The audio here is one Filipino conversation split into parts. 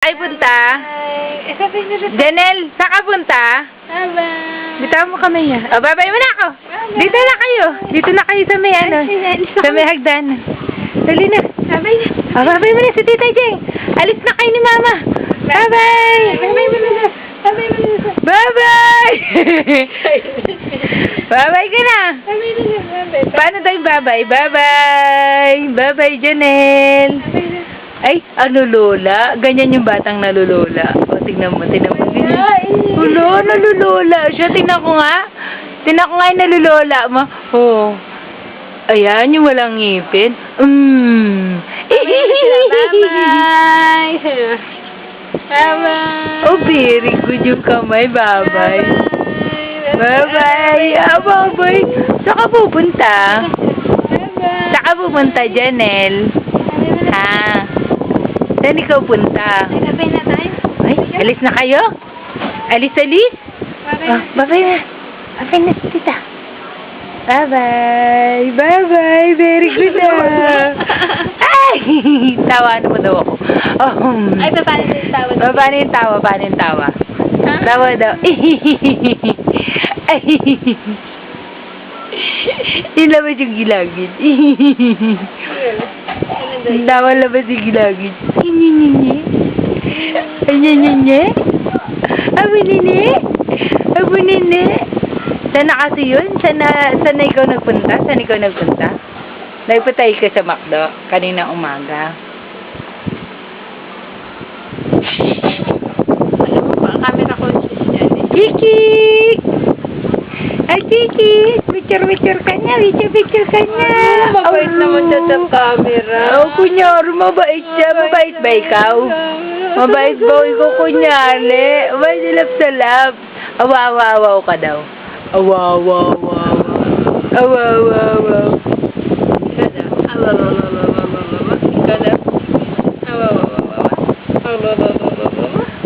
Ay, punta? Ay, sabi niyo rin. Janelle, saan ka punta? Bye-bye. Bitaw mo kami yan. O, babay mo na ako. Bye-bye. Dito na kayo. Dito na kayo sa may ano. Sa may hagdan. Dali na. Bye-bye na. O, babay mo na si Tita Jeng. Alis na kayo ni Mama. Bye-bye. Bye-bye mo na. Bye-bye mo na. Bye-bye. Bye-bye ka na. Bye-bye na. Bye-bye. Paano tayo bye-bye? Bye-bye. Bye-bye, Janelle. Bye-bye na. Ay, ano lola? Ganyan yung batang nalolola. O, tingnan mo, tingnan mo. Ulo, nalolola. Siya, tingnan ko nga. Tingnan ko nga yung nalolola mo. Oh. Ayan, yung walang ngipin. Bye-bye. Bye-bye. Oh, very good yung kamay. Bye-bye. Bye-bye. Ah, bye-bye. Saan ka pupunta? Bye-bye. Saan ka pupunta, Janelle? Ha? Saan ikaw punta? Bye-bye na tayo. Ay, alis na kayo? Alis. Bye-bye Ah, na. bye-bye na. Bye-bye na, tita. Bye-bye. Bye-bye. Very good ah. Ay! Tawa naman daw ako. Ay, paano yung tawad? Paano yung tawa? Paano yung tawa? Ha? Tawa daw. Ay! Ilabas yung gilagid. Tawa labas yung gilagid. Nye. Abo nini. Sana kasi yun? Sana ikaw nagpunta? Sana ikaw nagpunta? Nagpatay ka sa McDo kanina umaga. Alam mo ba, camera conscious yan eh. Kiki! Ay, Kiki! Picture ka niya. Picture ka niya. Mabait naman siya sa camera. Oh, kunyari, mabait siya. Mabait ba ikaw? Mabait ba ikaw, kunyari? Mabait silap sa lap. Awawawaw ka daw. Awawawaw. Awawawaw.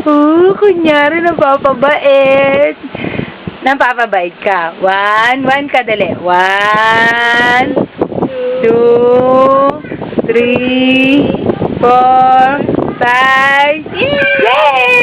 Oh, kunyari, napapabait. Napapabait ka. One ka, dali. 1, 2, 3, 4, 5. Yay!